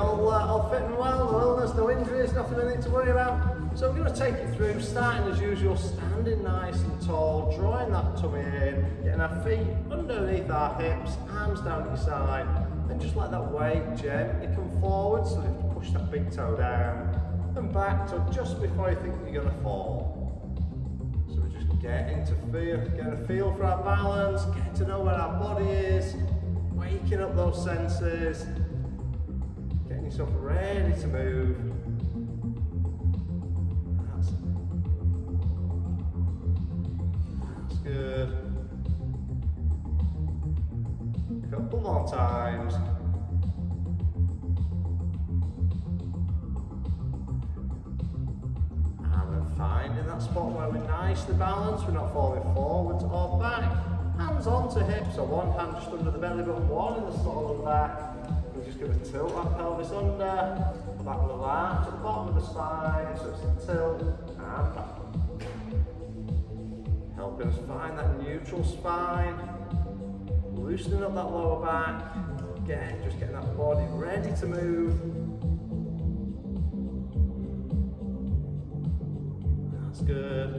all fit and well, no illness, no injuries, nothing we need to worry about. So we're going to take it through, starting as usual, standing nice and tall, drawing that tummy in, getting our feet underneath our hips, arms down at your side, and just let that weight gently come forward, so you have to push that big toe down and back to just before you think you're going to fall. So we're just getting a feel for our balance, getting to know where our body is, waking up those senses, getting yourself ready to move. That's good. A couple more times. Finding that spot where we're nicely balanced, we're not falling forwards or back. Hands onto hips, so one hand just under the belly button, one in the sole of the back. We're just going to tilt that pelvis under, back of the lat to the bottom of the spine, so it's a tilt and back. Helping us find that neutral spine, loosening up that lower back, again, just getting that body ready to move. Good.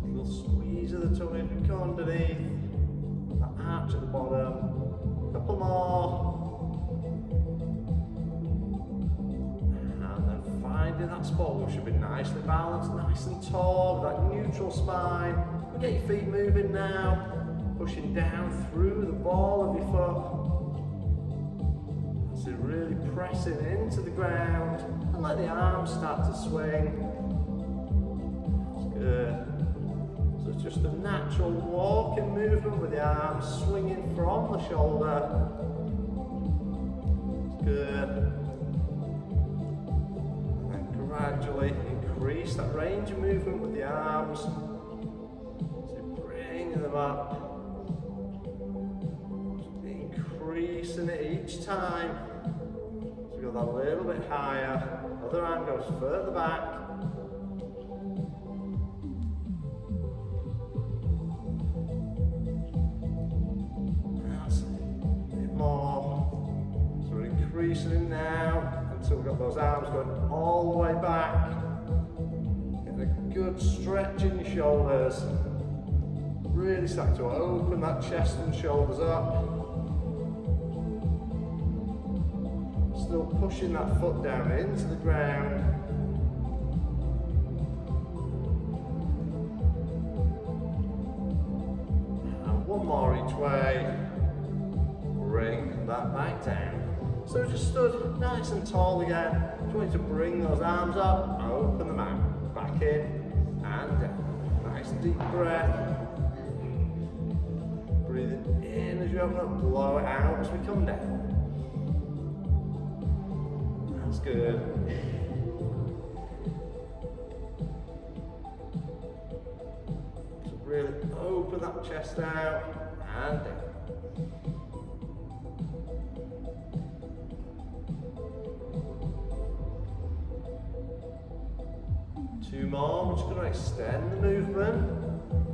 Little squeeze of the tummy, go underneath, that arch at the bottom, couple more. And then finding that spot where we should be nicely balanced, nice and tall, with that neutral spine. We get your feet moving now, pushing down through the ball of your foot. So really pressing into the ground and let the arms start to swing. That's good. So it's just a natural walking movement with the arms swinging from the shoulder. That's good. And then gradually increase that range of movement with the arms. So bringing them up. Increasing it each time. Go that a little bit higher, other arm goes further back. That's it. A bit more. So we're increasing it now until we've got those arms going all the way back. Getting a good stretch in your shoulders. Really start to open that chest and shoulders up. Still pushing that foot down into the ground. And one more each way. Bring that back down. So just stood nice and tall again. Just want you to bring those arms up, open them out. Back in and down. Nice deep breath. Breathing in as you open up, blow it out as we come down. That's good. So really open that chest out and down. Two more, we're just going to extend the movement.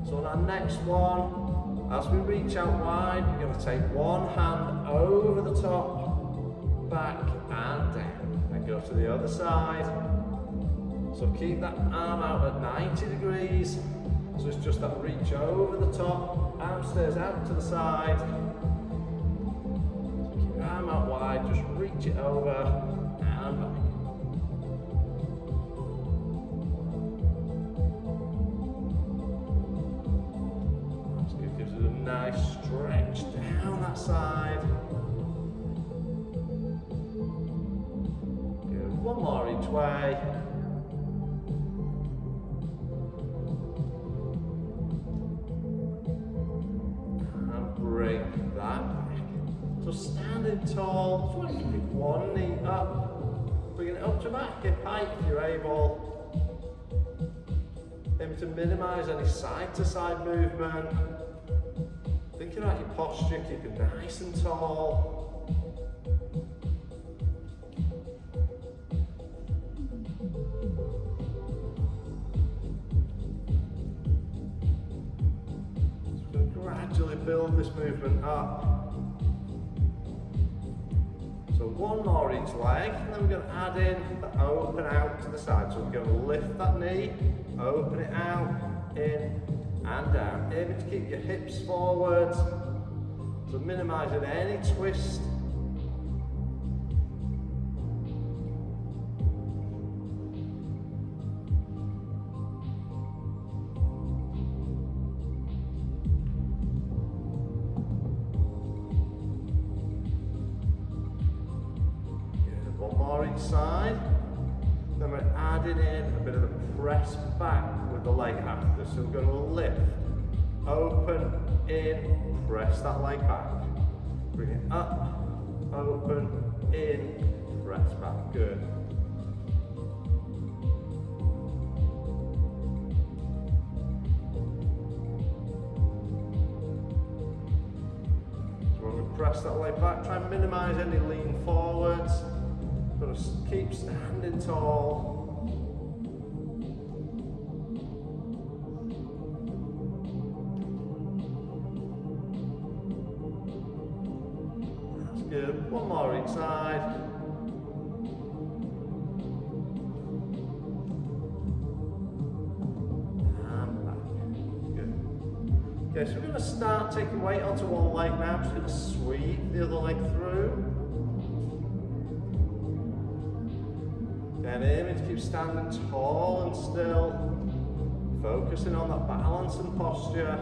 So on our next one, as we reach out wide, we're going to take one hand over the top, back and down. Go to the other side. So keep that arm out at 90 degrees. So it's just that reach over the top, arm stays out to the side. So keep your arm out wide, just reach it over and back. That's good, gives it a nice stretch down that side. One more each way. And bring that back. So standing tall, just want you to pick one knee up, bringing it up to about hip height if you're able. Aim to minimise any side to side movement. Thinking about your posture, keep it nice and tall. Gradually build this movement up. So one more each leg, and then we're going to add in the open out to the side. So we're going to lift that knee, open it out, in and down. Aiming to keep your hips forwards, so minimising any twist. Side, then we're adding in a bit of a press back with the leg after. So we're going to lift, open, in, press that leg back. Bring it up, open, in, press back. Good. So when we press that leg back, try and minimise any lean forwards. Got to keep standing tall. That's good. One more each side. And back. Good. Okay, so we're going to start taking weight onto one leg now. Just going to sweep the other leg through. And aiming to keep standing tall and still, focusing on that balance and posture.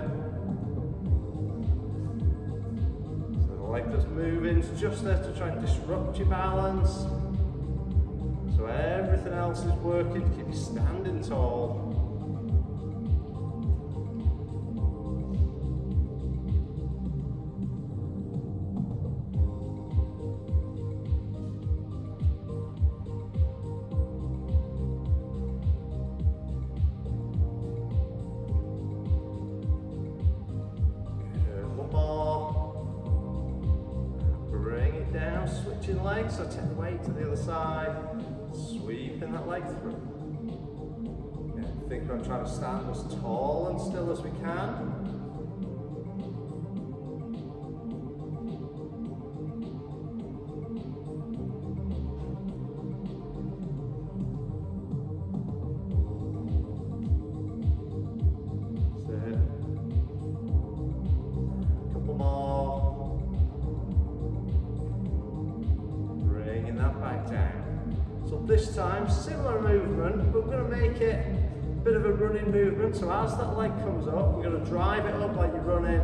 So the leg that's moving is just there to try and disrupt your balance. So everything else is working to keep you standing tall. Switching legs, so take the weight to the other side, sweeping that leg through. Yeah, think about trying to stand as tall and still as we can. That's it. A couple more. Back down. So this time, similar movement, but we're going to make it a bit of a running movement. So as that leg comes up, we're going to drive it up like you're running,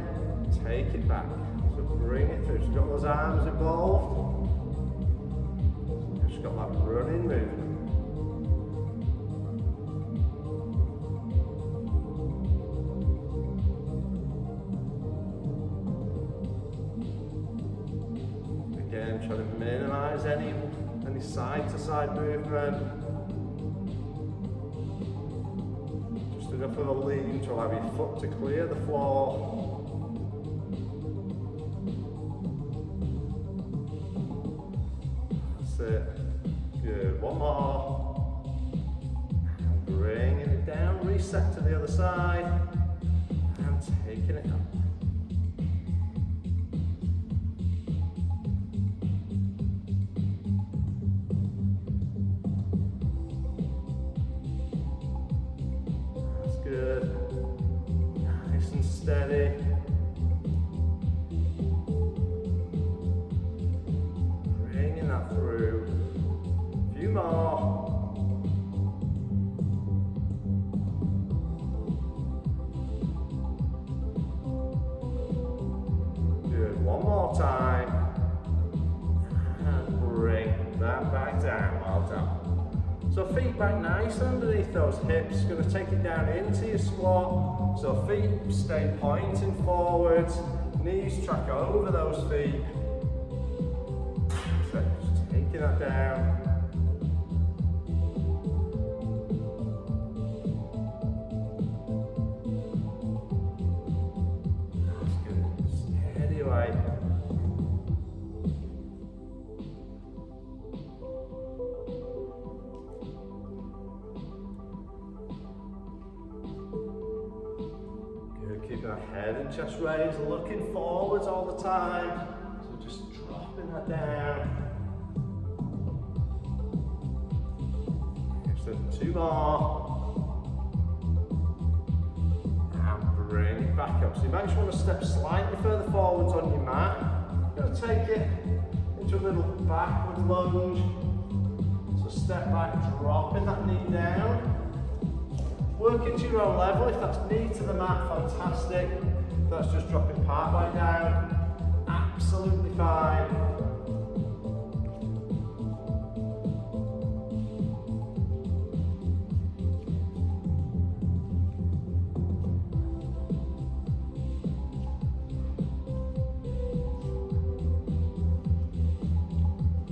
take it back. So bring it through. So you've got those arms involved. Just got that running movement. Again, try to minimise any side-to-side movement. Just enough of a lean to allow your foot to clear the floor. That's it. Good. One more. And bringing it down. Reset to the other side. And taking it up. Good. Nice and steady. Bringing that through. A few more. Good. One more time. And bring that back down. Well done. So feet back nice underneath those hips. Going to take it down into your squat. So feet stay pointing forwards. Knees track over those feet. So just taking that down. That's good. Steady away. Keeping our head in chest raised, looking forwards all the time. So just dropping that down. So 2 more. And bring it back up. So you might just want to step slightly further forwards on your mat. You're going to take it into a little backward lunge. So step back, dropping that knee down. Work it to your own level. If that's knee to the mat, fantastic. If that's just dropping part way down, absolutely fine.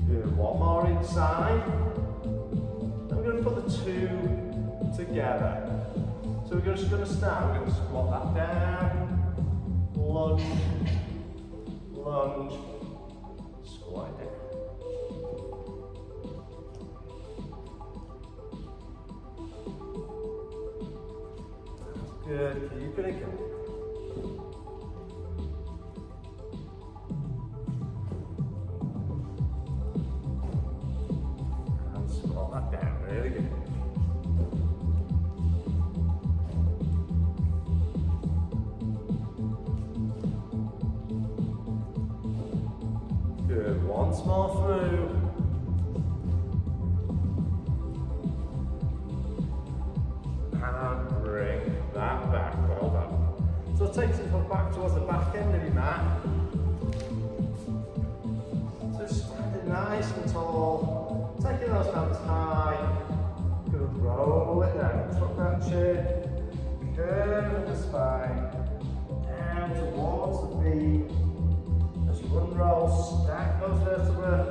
Good. One more inside. And we're going to put the 2 together. So we're just going to stand, we're going to squat that down, lunge, lunge, squat it down. That's good, keep it going. And squat that down, really good. Good, once more through. And bring that back, well done. So take it back towards the back end of your mat. So standing nice and tall, taking those hands high. Good, roll it down, tuck that chin, curve the spine, down towards the feet. Unroll, stack those vertebrae,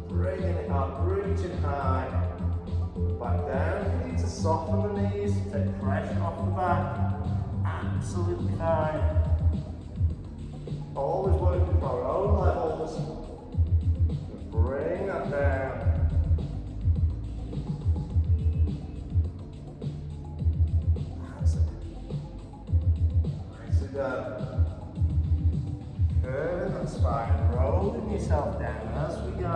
bringing it up, reaching high, back down. You need to soften the knees, take pressure off the back, absolutely fine. Always working for our own levels, bring that down. That's it. Nicely done. Curving that spine, rolling yourself down as we go.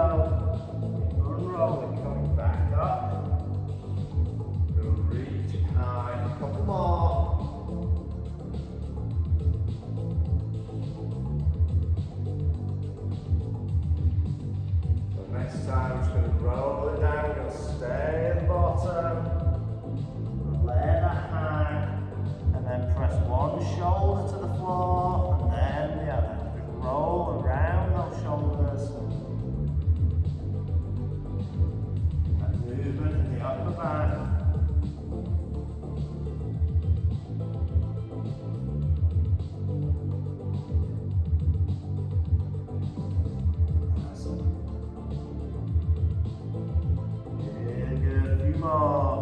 Unrolling, coming back up. We'll reach it high. A couple more. So next time, just going to roll it down. We're going to stay at the bottom. Lay that hang, and then press one shoulder to the floor, and then the other. Roll around those shoulders. That movement in the upper back. Awesome. Really good. A few more.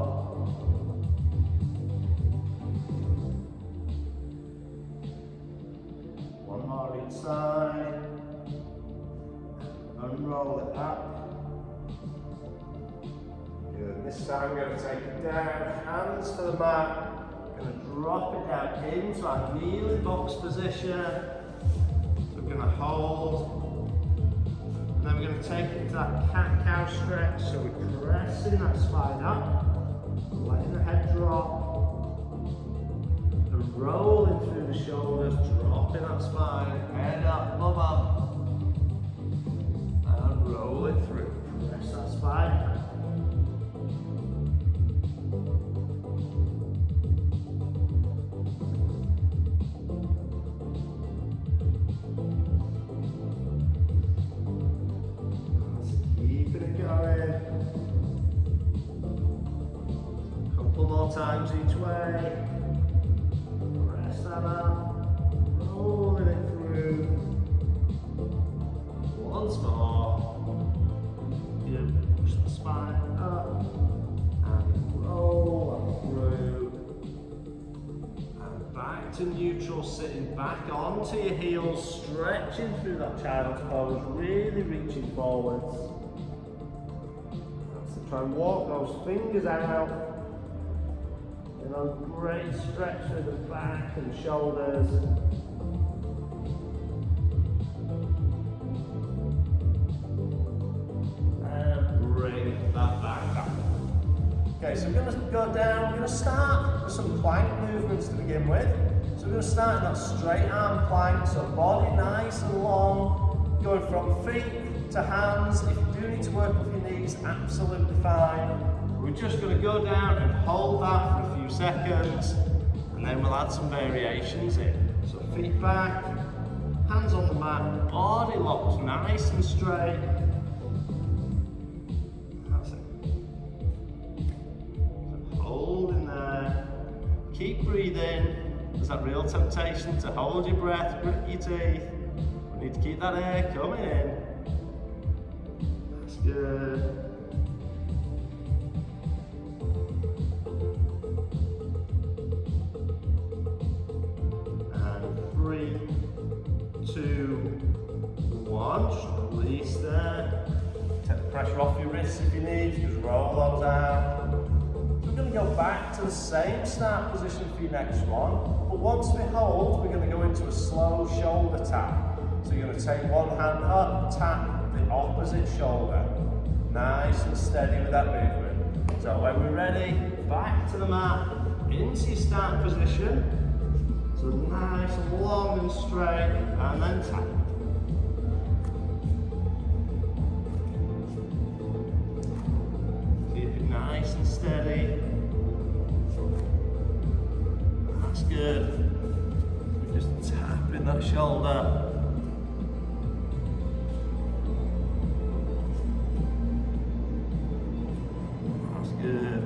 One more each side. Unroll it up. Good. This time we're going to take it down, hands to the mat. Going to drop it down into our kneeling box position. We're going to hold. And then we're going to take it into that cat-cow stretch. So we're pressing that spine up, letting the head drop. And rolling through the shoulders, dropping that spine, head up, bum up, and roll it through. Press that spine. Keeping it going. Couple more times each way. That up, rolling it through. Once more. Good. Push the spine up and roll through. And back to neutral, sitting back onto your heels, stretching through that child's pose, really reaching forwards. So try and walk those fingers out. Great stretch through the back and shoulders. Okay, so we're going to go down, we're going to start with some plank movements to begin with. So we're going to start in that straight arm plank, so body nice and long, going from feet to hands. If you do need to work with your knees, absolutely fine. We're just going to go down and hold that for a few seconds, and then we'll add some variations in. So feet back, hands on the mat, body locked nice and straight. That's it. So hold in there. Keep breathing. There's that real temptation to hold your breath, grit your teeth. We need to keep that air coming in. That's good. And 3, 2, 1. Just release there. Take the pressure off your wrists if you need. Just roll those out. So we're going to go back to the same start position for your next one. But once we hold, we're going to go into a slow shoulder tap. So you're going to take one hand up, tap the opposite shoulder. Nice and steady with that movement. So when we're ready, back to the mat, into your start position. So nice and long and straight, and then tap. Keep it nice and steady. That's good. We're just tapping that shoulder. That's good.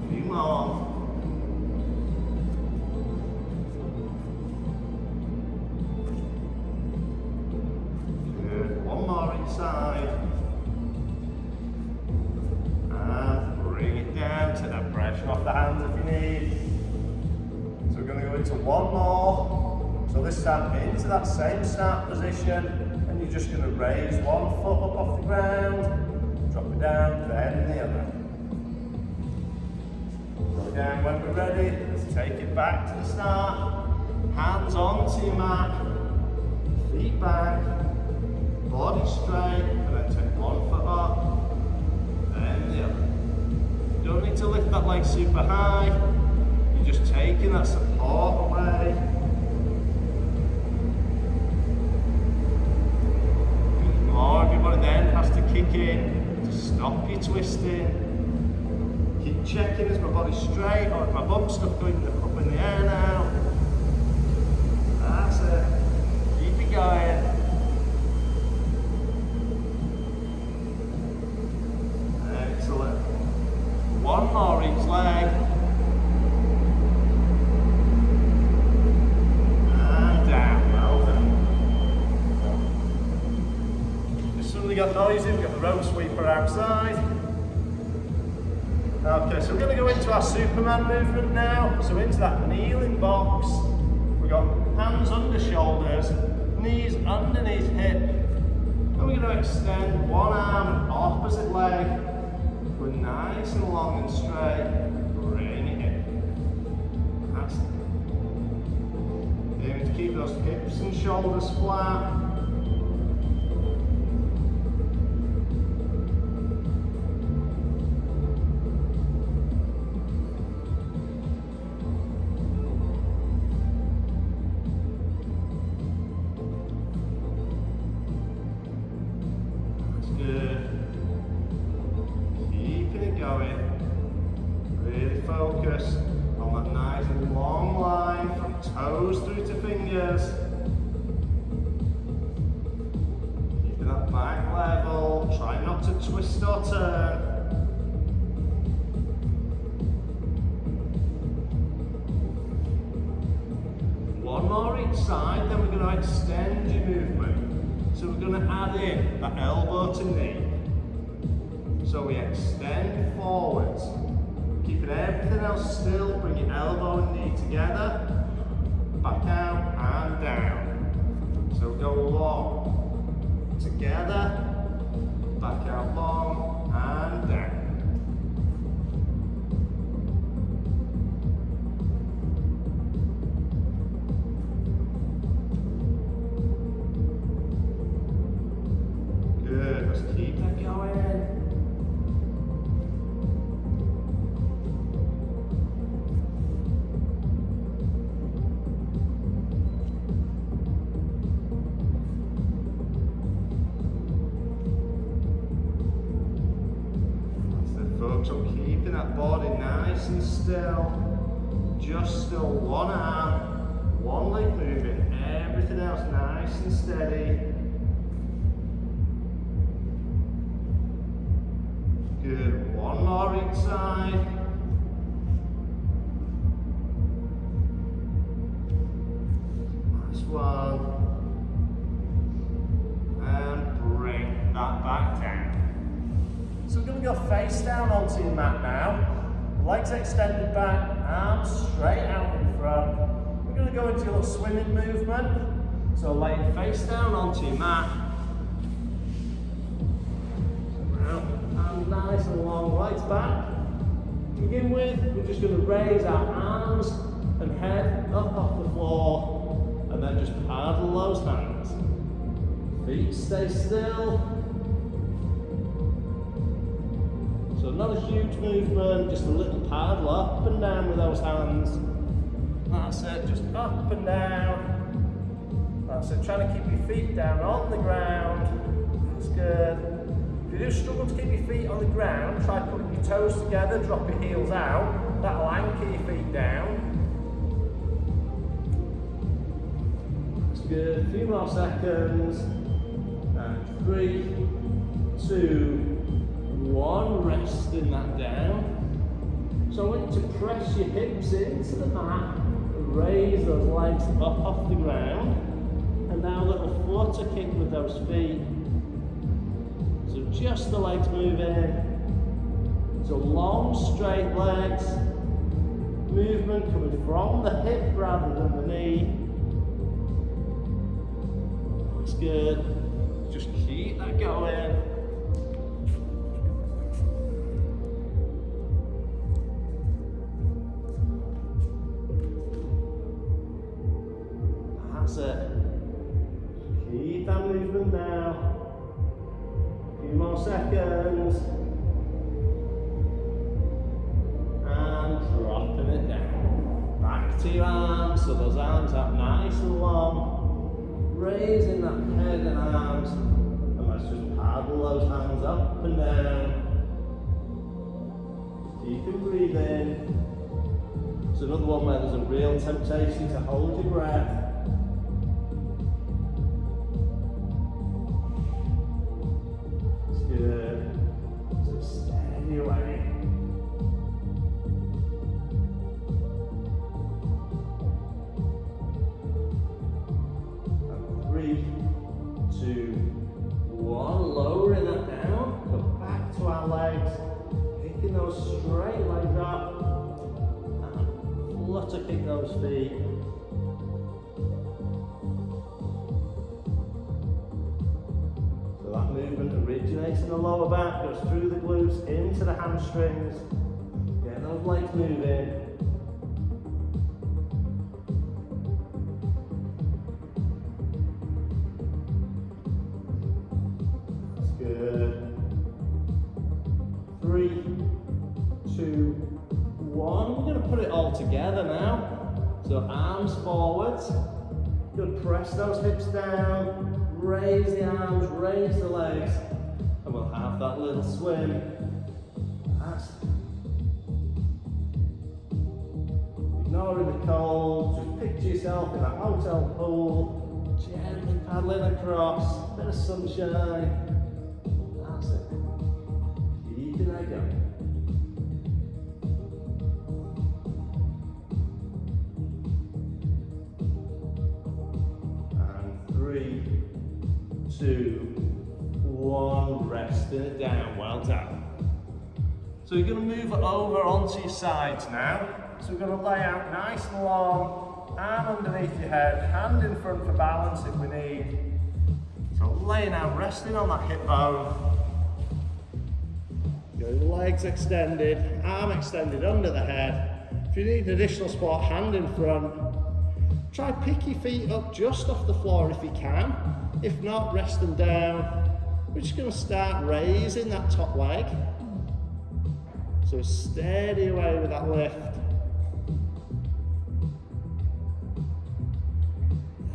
A few more. Good. One more each side. And bring it down. Take that pressure off the hands if you need. So we're going to go into one more. So this time into that same start position, and you're just going to raise one foot up off the ground, drop it down, then the other. So again, when we're ready, let's take it back to the start. Hands onto your mat, feet back, body straight, and then take one foot up, then the other. You don't need to lift that leg super high. Just taking that support away. More of your body then has to kick in to stop you twisting. Keep checking, is my body straight or is my bum stuck going up in the air now? That's it. Keep it going. Excellent. One more each leg. Got noisy, we've got the rope sweeper outside. Okay, so we're going to go into our Superman movement now. So into that kneeling box. We've got hands under shoulders, knees underneath hip. And we're going to extend one arm and opposite leg. We're nice and long and straight. Bring it in. That's it. Aiming to keep those hips and shoulders flat. Focus on that nice and long line from toes through to fingers. Keeping that back level, try not to twist or turn. One more each side, then we're going to extend your movement. So we're going to add in that elbow to knee. So we extend forwards. Keeping everything else still, bring your elbow and knee together, back out and down. So go long, together, back out long and down. Good, let's keep that going. So keeping that body nice and still. Just still one arm, one leg moving, everything else nice and steady. Good, one more each side. Last one. And bring that back down. So we're going to go face down onto your mat now. Legs extended back, arms straight out in front. We're going to go into a little swimming movement. So laying face down onto your mat. And nice and long, legs back. To begin with, we're just going to raise our arms and head up off the floor. And then just paddle those hands. Feet stay still. So not a huge movement, just a little paddle up and down with those hands. That's it, just up and down. That's it, trying to keep your feet down on the ground. That's good. If you do struggle to keep your feet on the ground, try putting your toes together, drop your heels out. That'll anchor your feet down. That's good, a few more seconds. And 3, 2, 1, resting that down. So I want you to press your hips into the mat, raise those legs up off the ground, and now a little flutter kick with those feet. So just the legs moving. So long straight legs, movement coming from the hip rather than the knee. That's good. Just keep that going. That's it. Keep that movement now. A few more seconds. And dropping it down. Back to your arms, so those arms up nice and long. Raising that head and arms. And let's just paddle those hands up and down. Keep breathing. It's another one where there's a real temptation to hold your breath. Good. So steady away. And 3, 2, 1. Lowering that down. Come back to our legs. Picking those straight legs up. And flutter kick those feet. That movement originates in the lower back, goes through the glutes, into the hamstrings. Get those legs moving. That's good. 3, 2, 1. We're going to put it all together now. So arms forwards. You're going to press those hips down. Raise the arms, raise the legs, and we'll have that little swim. That's it. Ignoring the cold, just picture yourself in that hotel pool, gently paddling across, bit of sunshine. That's it. Keeping that going. And 3, 2, 1, resting it down, well done. So you're going to move it over onto your sides now. So we're going to lay out nice and long, arm underneath your head, hand in front for balance if we need. So laying out, resting on that hip bone. Your legs extended, arm extended under the head. If you need additional support, hand in front. Try pick your feet up just off the floor if you can. If not, rest them down. We're just going to start raising that top leg. So steady away with that lift.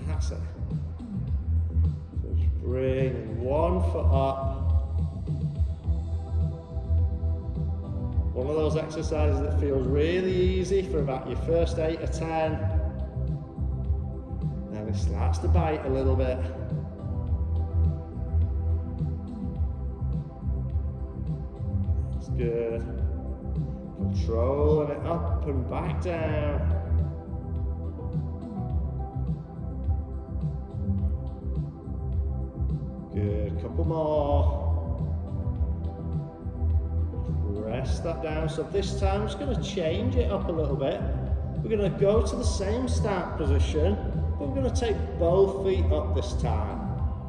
That's it. So just bring one foot up. One of those exercises that feels really easy for about your first 8 or 10. Then it starts to bite a little bit. That's good. Controlling it up and back down. Good, couple more. Rest that down. So this time I'm just going to change it up a little bit. We're going to go to the same start position, but we're going to take both feet up this time.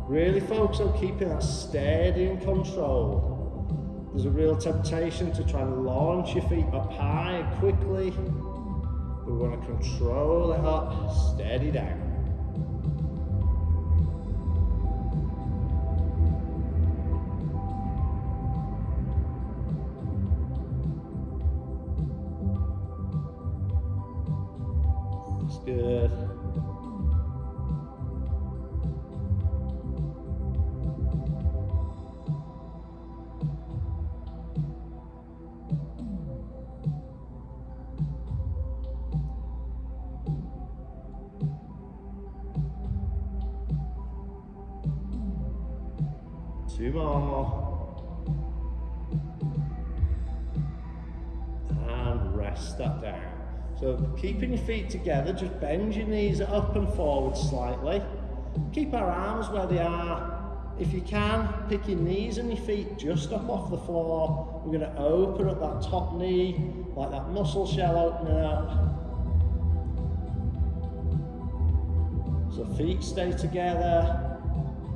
Really focus on keeping that steady and controlled. There's a real temptation to try and launch your feet up high and quickly, but we want to control it up, steady down. That's good. Two more. And rest that down. So keeping your feet together, just bend your knees up and forward slightly. Keep our arms where they are. If you can, pick your knees and your feet just up off the floor. We're going to open up that top knee, like that muscle shell opening up. So feet stay together.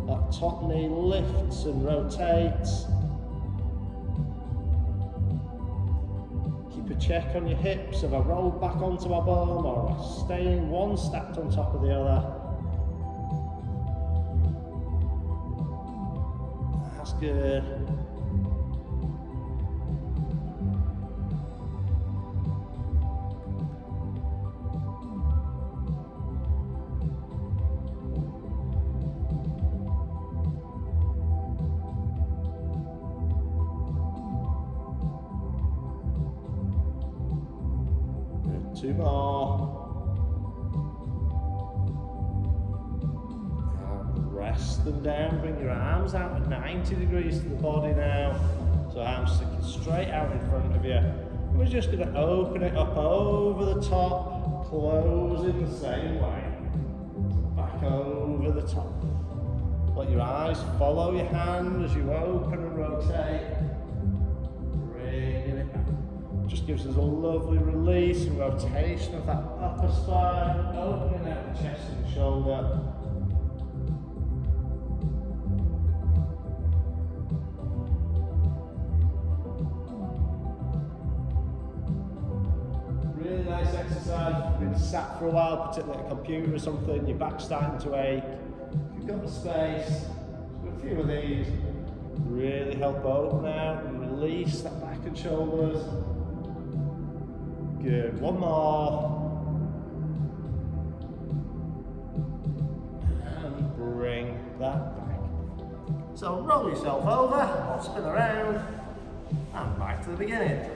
That top knee lifts and rotates. Keep a check on your hips. Have I rolled back onto my bum, or am I staying one stacked on top of the other? That's good. Two more. And rest them down. Bring your arms out at 90 degrees to the body now. So arms sticking straight out in front of you. And we're just going to open it up over the top, closing the same way. Back over the top. Let your eyes follow your hand as you open and rotate. Bringing it back. Just gives us a lovely release and rotation of that upper spine, opening out the chest and shoulder. Really nice exercise. If you've been sat for a while, particularly at a computer or something, your back's starting to ache. If you've got the space, do a few of these. Really help open out and release that back and shoulders. Good, one more. And bring that back. So roll yourself over, spin around, and back to the beginning.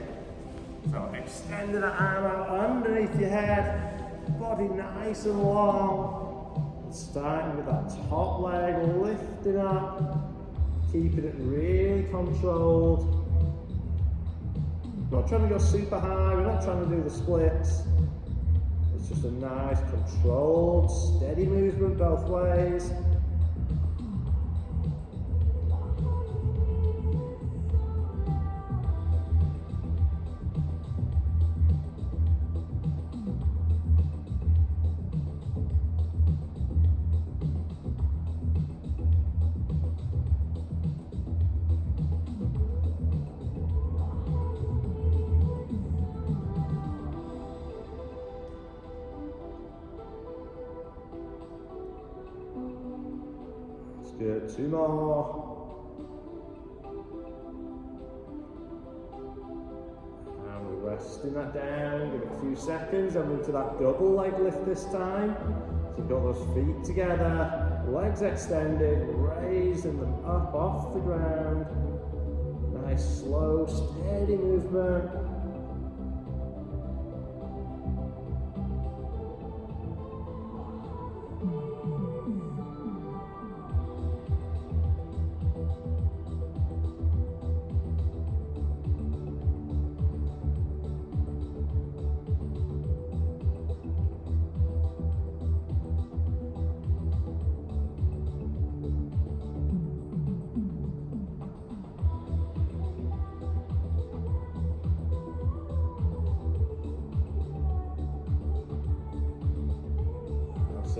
So extending that arm out underneath your head, body nice and long. Starting with that top leg lifting up, keeping it really controlled. We're not trying to go super high, we're not trying to do the splits. It's just a nice, controlled, steady movement both ways. Good, two more. And we're resting that down, give it a few seconds, and into that double leg lift this time. So you've got those feet together, legs extended, raising them up off the ground. Nice, slow, steady movement.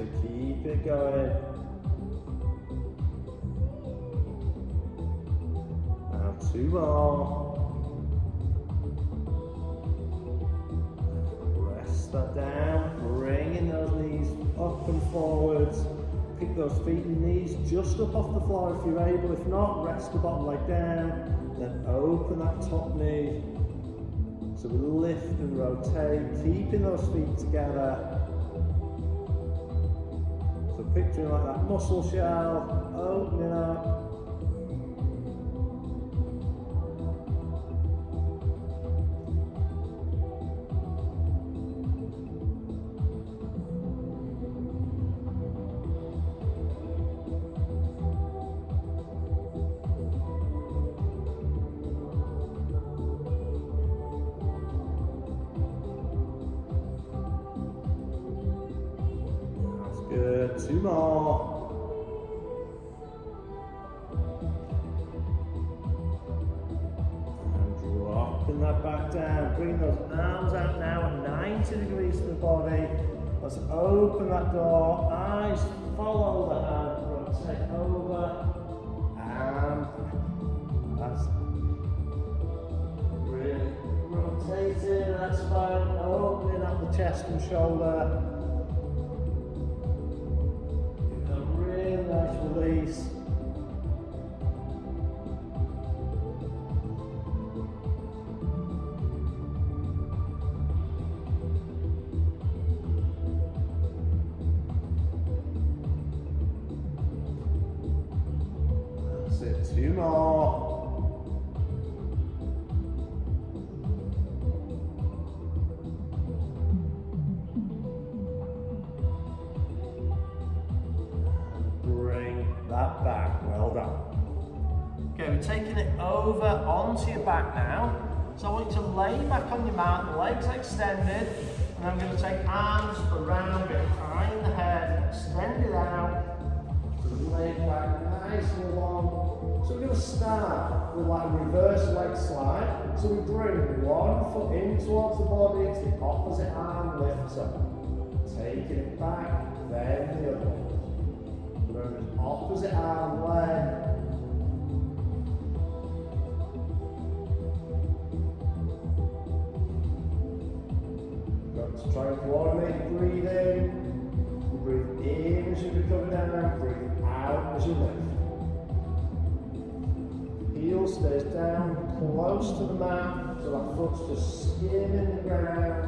So keep it going. Now 2 more. Rest that down, bringing those knees up and forwards. Pick those feet and knees just up off the floor if you're able. If not, rest the bottom leg down, then open that top knee. So we lift and rotate, keeping those feet together. So picturing like that muscle shell, opening up. Good, 2 more. And dropping that back down. Bring those arms out now at 90 degrees to the body. Let's open that door. Eyes follow the hand. Rotate over. And that's really rotating that spine. Opening up the chest and shoulder. Nice release. That's it, 2 more. That back, well done. Okay, we're taking it over onto your back now. So I want you to lay back on your mat, the legs extended, and I'm going to take arms around behind the head, extend it out, lay back nice and long. So we're going to start with like a reverse leg slide. So we bring one foot in towards the body, it's the opposite arm lifts up. Taking it back, then the other one. Opposite arm, leg. Got to try and coordinate breathing. Breathe in as you come down, breathe out as you lift. Heel stays down, close to the mat, so that foot's just skimming the ground.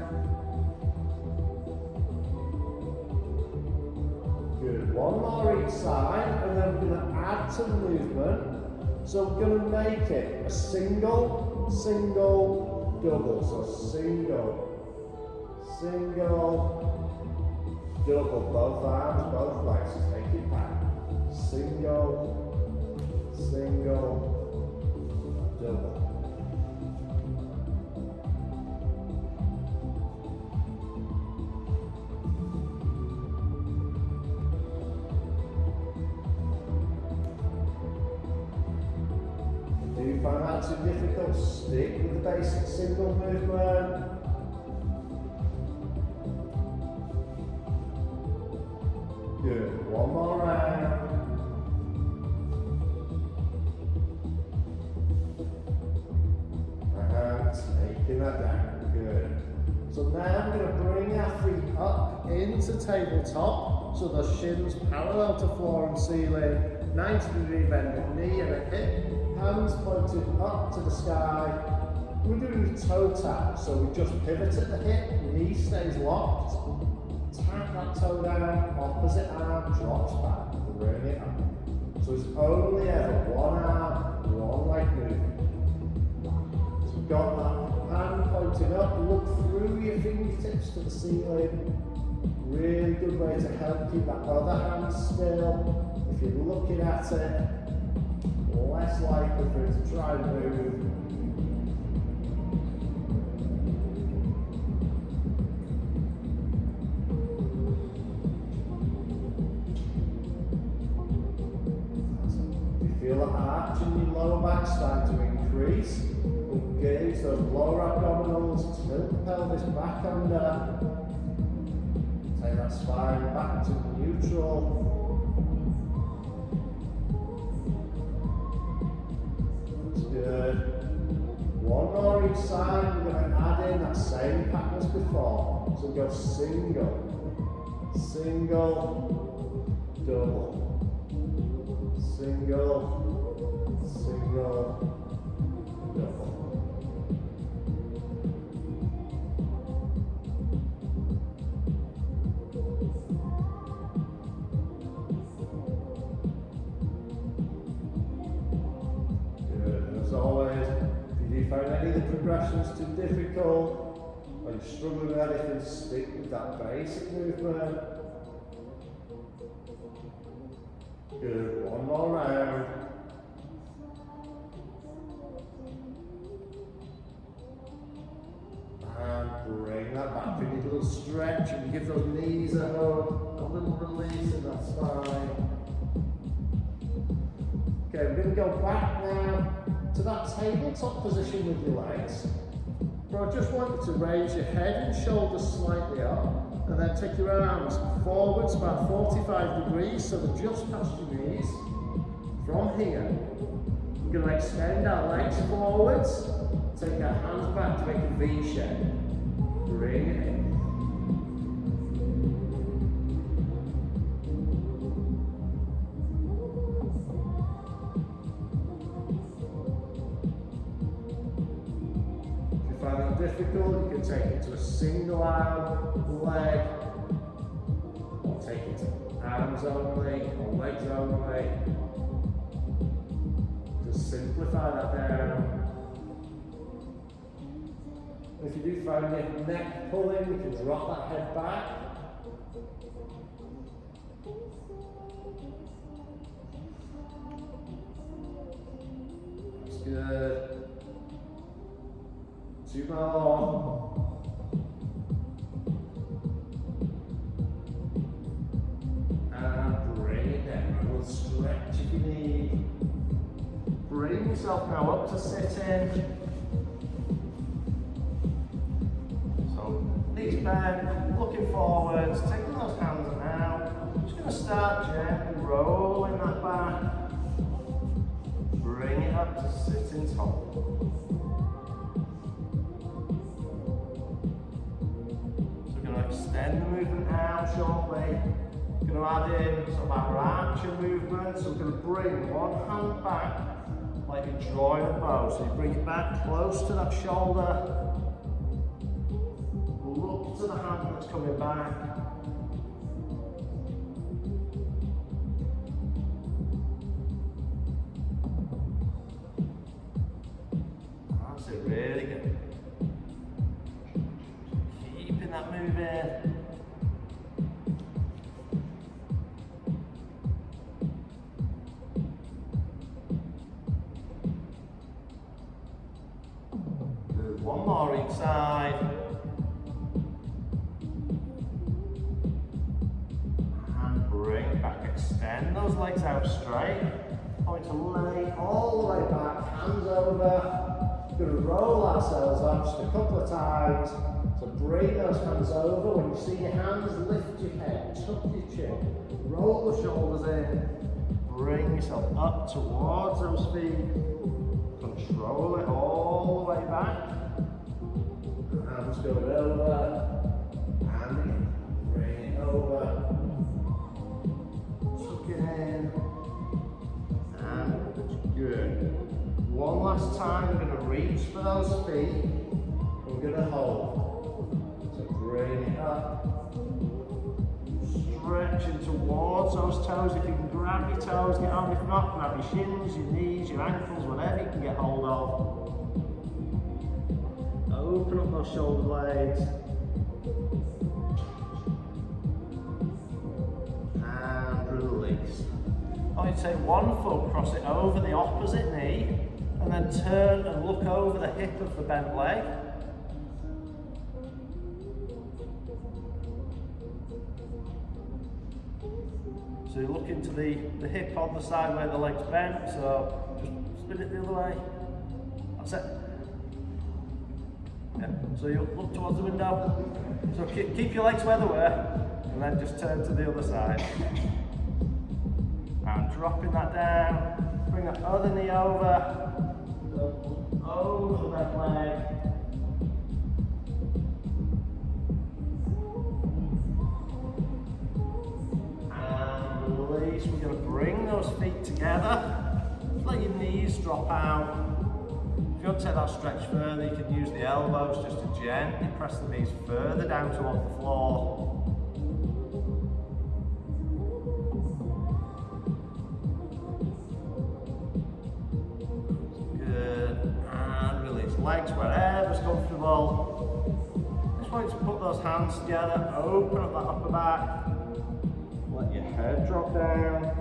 Good, 1 more each side, and then we're going to add to the movement. So we're going to make it a single, single, double. So single, single, double. Both arms, both legs. Take it back. Single, single, double. If you find that too difficult, stick with the basic single movement. Good, 1 more round. And taking that down, good. So now we're going to bring our feet up into tabletop, so the shins parallel to floor and ceiling, 90-degree bend at knee and at hip. Hands pointed up to the sky. We're doing a toe tap, so we just pivot at the hip, knee stays locked. Tap that toe down, opposite arm drops back, bring it up. So it's only ever 1 arm, 1 leg movement. So we've got that hand pointed up, look through your fingertips to the ceiling. Really good way to help keep that other hand still. If you're looking at it, less likely for it to try and move. If you feel that arch in your lower back starting to increase, engage those lower abdominals, tilt the pelvis back under. Take that spine back to neutral. That's good. One more each side, we're going to add in that same pattern as before. So we go single, single, double, single, single, double. Good, as always. If you find any of the progressions too difficult, or you're struggling with anything, stick with that basic movement. Good, one more round. And bring that back, we need a little stretch, and give those knees a hug, a little release in that spine. Okay, we're going to go back now to that tabletop position with your legs. But I just want you to raise your head and shoulders slightly up, and then take your arms forwards about 45 degrees, so they're just past your knees. From here, we're going to extend our legs forwards, take our hands back to make a V shape. Bring it in. Difficult, you can take it to a single arm leg, or take it to arms only, or legs only. Just simplify that down. If you do find your neck pulling, you can drop that head back. That's good. Two more. And bring it down. A little stretch if you need. Bring yourself now up to sitting. So knees bent, looking forwards, taking those hands out. Just going to start gently rolling that back. Bring it up to sitting tall. Extend the movement out shortly. We're going to add in sort of our archer movement. So we're going to bring one hand back like you're drawing a bow. So you bring it back close to that shoulder. Look to the hand that's coming back. That's it, really good. That move in. Good. One more each side. And bring back. Extend those legs out straight. Point to lay all the way back. Hands over. We're going to roll ourselves up just a couple of times. So bring those hands over. When you see your hands, lift your head, tuck your chin, roll the shoulders in, bring yourself up towards those feet, control it all the way back, hands going over, and again, bring it over, tuck it in, and good. One last time, we're going to reach for those feet, we're going to hold. Bring it up, stretching towards those toes. If you can grab your toes, get on. If not, grab your shins, your knees, your ankles, whatever you can get hold of. Open up those shoulder blades. And release. I would take one foot, cross it over the opposite knee, and then turn and look over the hip of the bent leg. So you look into the hip on the side where the leg's bent, so just spin it the other way. That's it. Yeah. So you look towards the window. So keep your legs where they were, and then just turn to the other side. And dropping that down. Bring that other knee over. Over that leg. And release. We're going to bring those feet together. Just let your knees drop out. If you want to take that stretch further, you can use the elbows just to gently press the knees further down towards the floor. Good. And release legs wherever's comfortable. Just want you to put those hands together, open up that upper back, let your head drop down.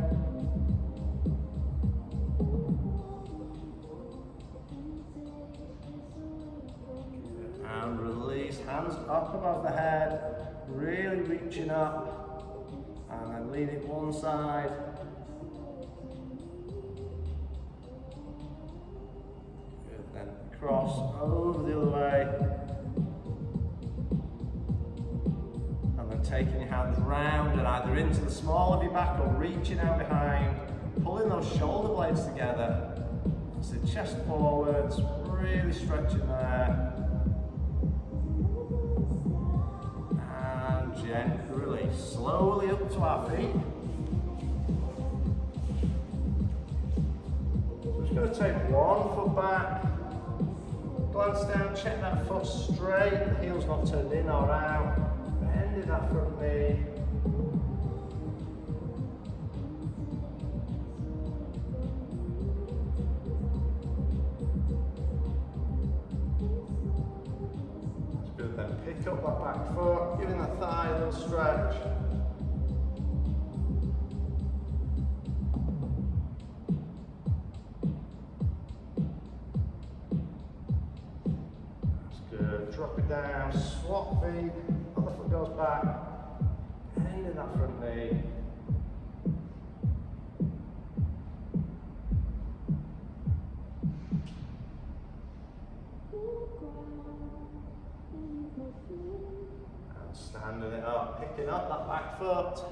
And release, hands up above the head, really reaching up, and then lean it one side. Good, then cross over the other way. And then taking your hands round and either into the small of your back or reaching out behind, pulling those shoulder blades together. So chest forwards, really stretching there. Gently release, slowly up to our feet. So we're just going to take one foot back, glance down, check that foot straight, the heel's not turned in or out, bending that front knee. Then pick up that back foot, giving the thigh a little stretch. That's good. Drop it down, swap feet, other foot goes back, bending that front knee. And standing it up, picking up that back foot.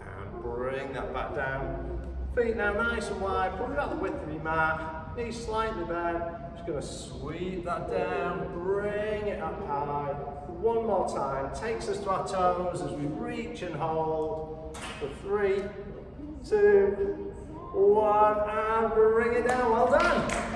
And bring that back down. Feet now nice and wide, probably about the width of your mat. Knees slightly bent. Just going to sweep that down, bring it up high. One more time, takes us to our toes as we reach and hold for 3, 2, 1, and bring it down. Well done.